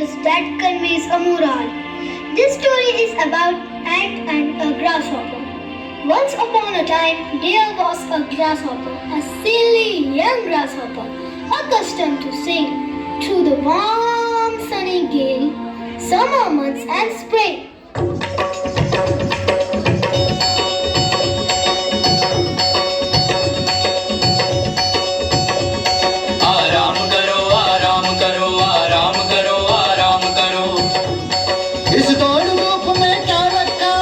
message that conveys a moral. This story is about ant and a grasshopper. Once upon a time, there was a grasshopper, a silly young grasshopper, accustomed to sing through the warm sunny gale, summer months and spring. आराम करो आराम करो आराम करो आराम करो। इस दौड़ धूप में क्या रखा,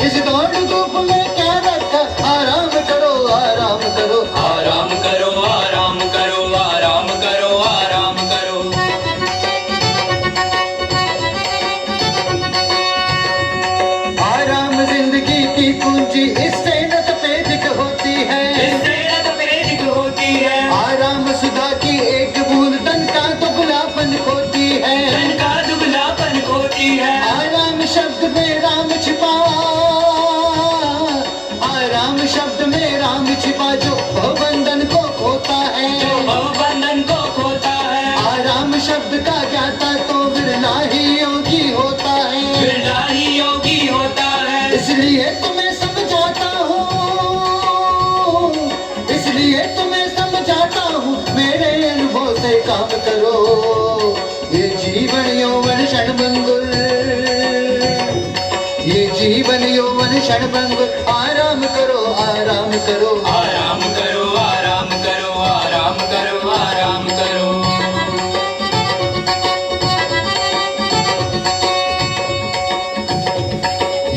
इस दौड़ धूप में क्या रखा, आराम करो आराम करो आराम करो आराम करो आराम करो आराम करो। आराम जिंदगी की पूंजी, इससे न तपेदिक होती है, इससे न तपेदिक होती है। आराम सुधा की एक बूंद तन का दुबलापन खोती है, तन का दुबलापन खोती है। आराम शब्द में राम छिपा, आराम शब्द में राम छिपा, जो भवबंधन को खोता है, जो भवबंधन को खोता है। आराम शब्द का ज्ञाता तो बिरला ही योगी होता है, बिरला ही योगी होता है। इसलिए तुम्हें समझाता हूँ, इसलिए तुम्हें समझाता हूँ, मेरे अनुभव से काम करो। ये जीवन यौवन क्षणभंगुर, ये जीवन यौवन क्षणभंगुर, आराम करो आराम करो आराम करो आराम करो आराम करो आराम करो।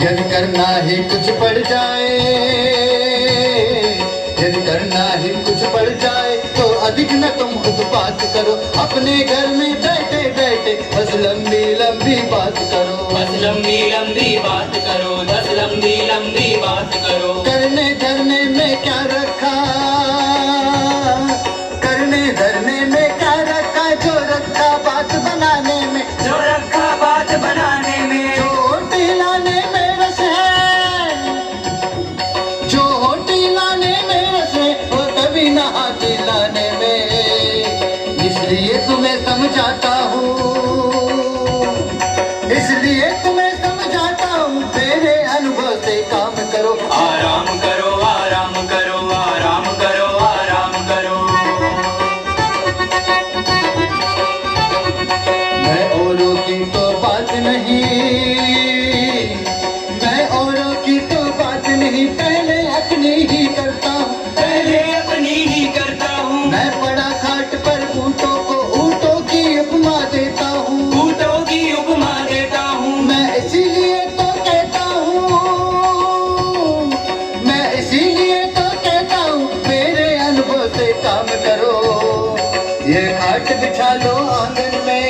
यदि करना ही कुछ पड़ जाए, यदि करना ही कुछ पड़ जाए, तो अधिक न तुम उत्पात करो, अपने घर में बैठे बैठे बस लंबी लंबी बात करो, बस लंबी लंबी बात करो, बस लंबी लंबी बात करो। करने धरने में क्या रखा, करने धरने में क्या रखा, जो रखा बात बनाने में, जो रखा बात बनाने में, जो होटी लाने में रस है, जो होटी लाने में रस है, वो कभी ना हाथी लाने में। इसलिए तुम्हें समझाता हूँ, इसलिए तुम्हें समझाता हूँ, मेरे अनुभव से काम करो। आराम करो आराम करो आराम करो आराम करो। मैं औरों की तो बात नहीं, मैं औरों की तो बात नहीं, पहले अपनी ही करता हूँ, पहले अपनी ही करता हूँ। मैं पड़ा खाट पर ऊँटों को ऊँटों की उपमा देता हूँ, ऊँटों की उपमा देता हूँ। मैं इसीलिए तो कहता हूँ, मैं इसीलिए तो कहता हूँ, मेरे अनुभव से काम करो। ये खाट बिछा लो आंगन में,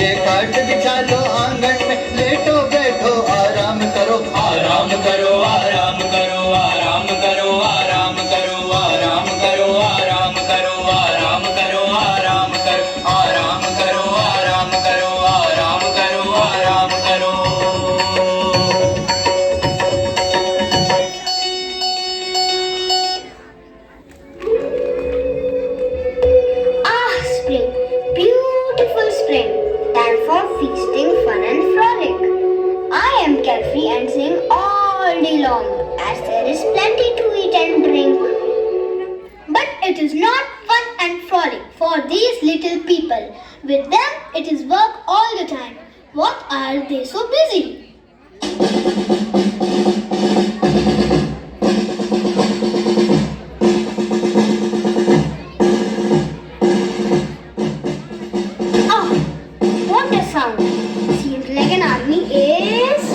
ये खाट बिछा लो आंगन में, लेटो बैठो आराम करो। आराम करो आराम करो आराम करो आराम करो आराम करो आराम करो आराम करो आराम करो आराम करो आराम करो आराम करो आराम करो। Ah, spring, beautiful spring, time for feasting, fun and frolic. I am carefree and sing all day long, as there is plenty to eat and drink. But it is not fun and frolic for these little people. With them, it is work all the time. What are they so busy? Ah, what a sound! Seems like an army is.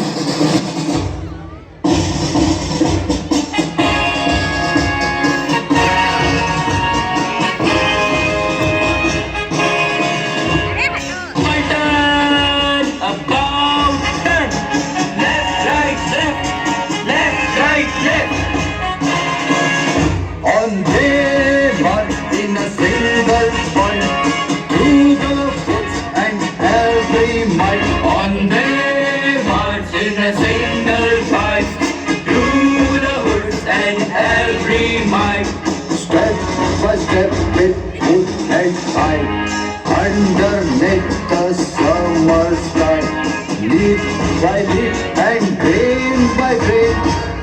Turn about turn, left right left right left. On they march in a single file, through the woods and every mile. On they march in a single file, through the woods and every mile. Step by step with food and hide underneath the summer sky. Leaf by leaf and grain by grain,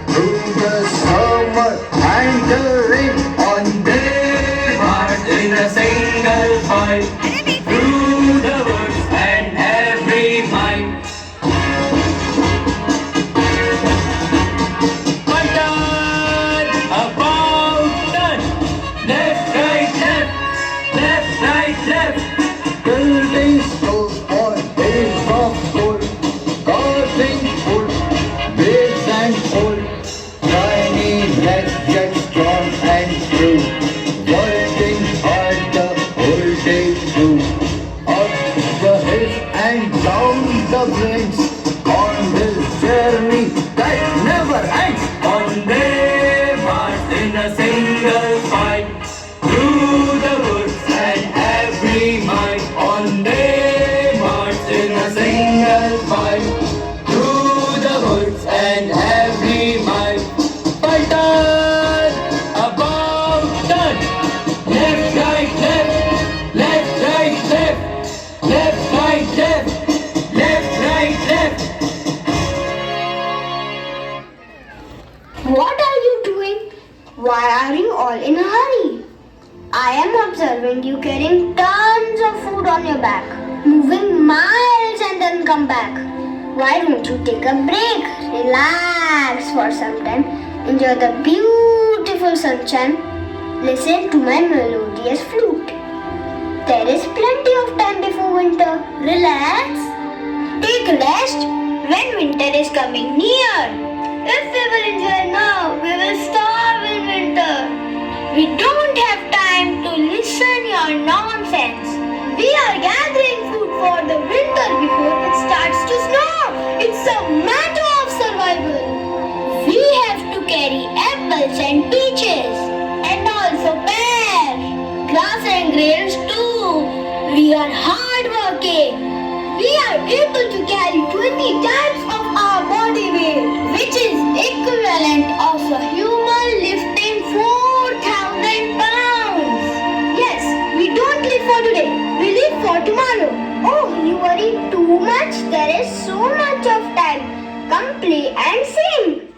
through the summer and the rain. On They marched in a single file through the woods and every mile. One turn, about turn, left, right, left, left, right, left. building stores on hills of gold, causing food, waves and old. Tiny legs get strong and true, working hard the whole day through. Up the hills and down the plains, on this journey that never ends. On they marched in a single file through the woods and every mile. On they marched in a single file through the woods and every mile. One turn, about turn, left, right, left, left, right, left, left, right, left, left, right, left. What are you doing? Why are you all in a hurry? I am observing you carrying tons of food on your back, moving miles and then come back. Why don't you take a break? Relax for some time. Enjoy the beautiful sunshine. Listen to my melodious flute. There is plenty of time before winter. Relax. Take rest when winter is coming near. If we will enjoy now, we will starve in winter. We don't have time to listen your nonsense. We are gathering food for the winter before it starts to snow. It's a matter of survival. We have to carry apples and peaches and also pears, grass and grains too. We are hardworking. We are able to carry 20 times of our body weight, which is equivalent of a human lifting 4,000 pounds. Yes, we don't live for today, we live for tomorrow. Oh, you worry too much? There is so much of time. Come play and sing.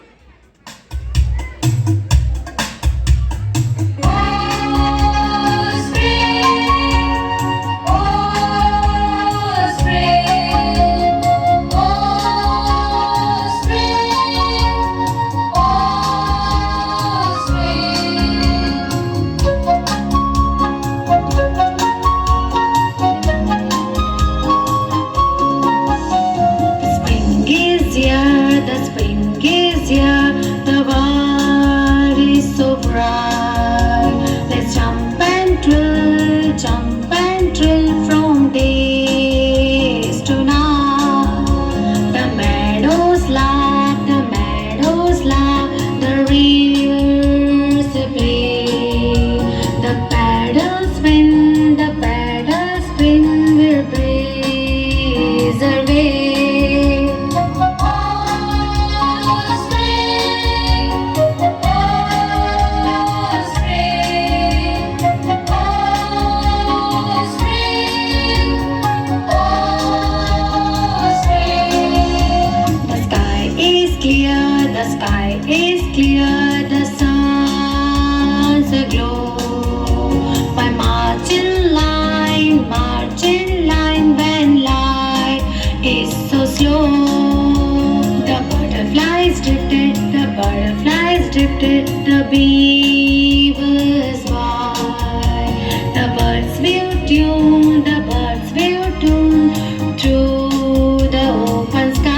The beavers by, the birds will tune, the birds will tune through the open sky.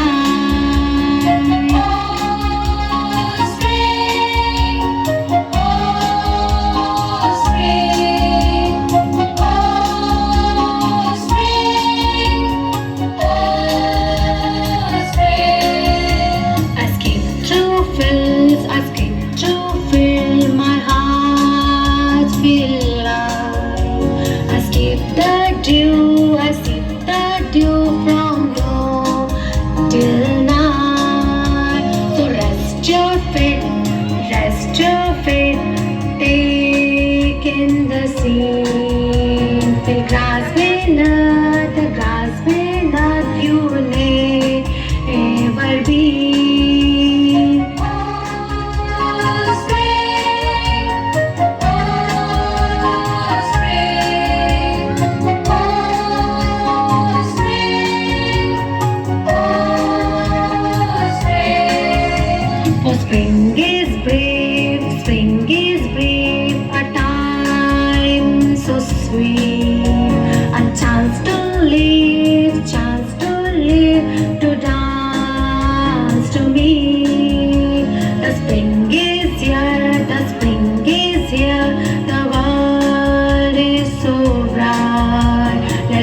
Oh, spring, oh, spring, oh, spring, oh, spring. I skip through fields, I skip through fill my heart feel alive. I skip the dew, I skip the dew from dawn till night. So rest your feet, take in the sea.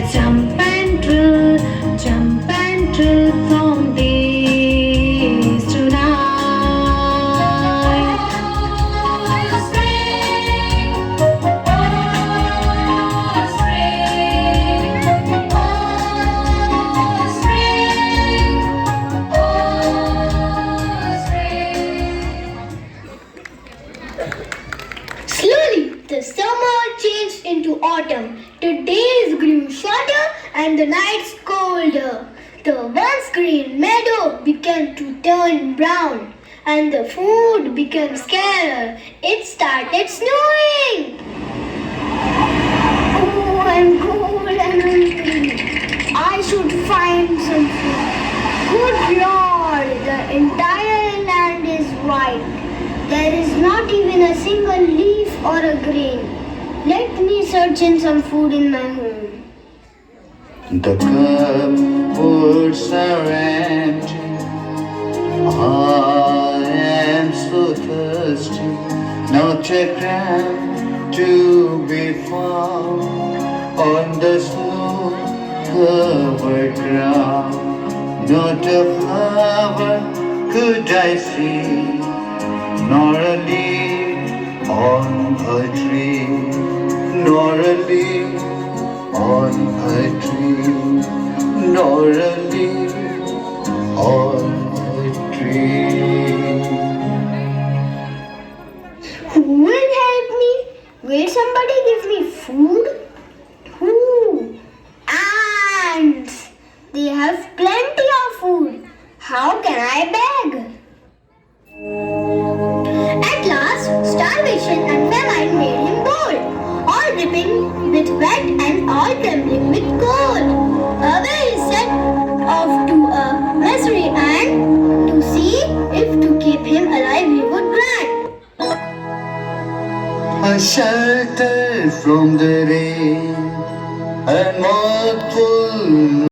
Let's jump and drill from days to night. Oh, spring, oh, spring, oh, spring, oh, spring. Slowly, the summer changed into autumn. The days grew shorter and the nights colder. The once green meadow began to turn brown and the food became scarcer. It started snowing. Oh, I'm cold and hungry. I should find some food. Good Lord, the entire land is white. There is not even a single leaf or a grain. Let me search in some food in my home. The cupboards are empty. I am so thirsty. Not a crumb to be found on the snow-covered ground. Not a flower could I see, nor a leaf on a tree, nor a leaf on a tree, nor a leaf on a tree. Who will help me? Will somebody give me food? Who? Ants! They have plenty of food. How can I beg? At last, starvation and famine made him bold, all dripping with wet and all trembling with cold. Away he set off to a nursery and to see if to keep him alive he would grant. A shelter from the rain and mouthful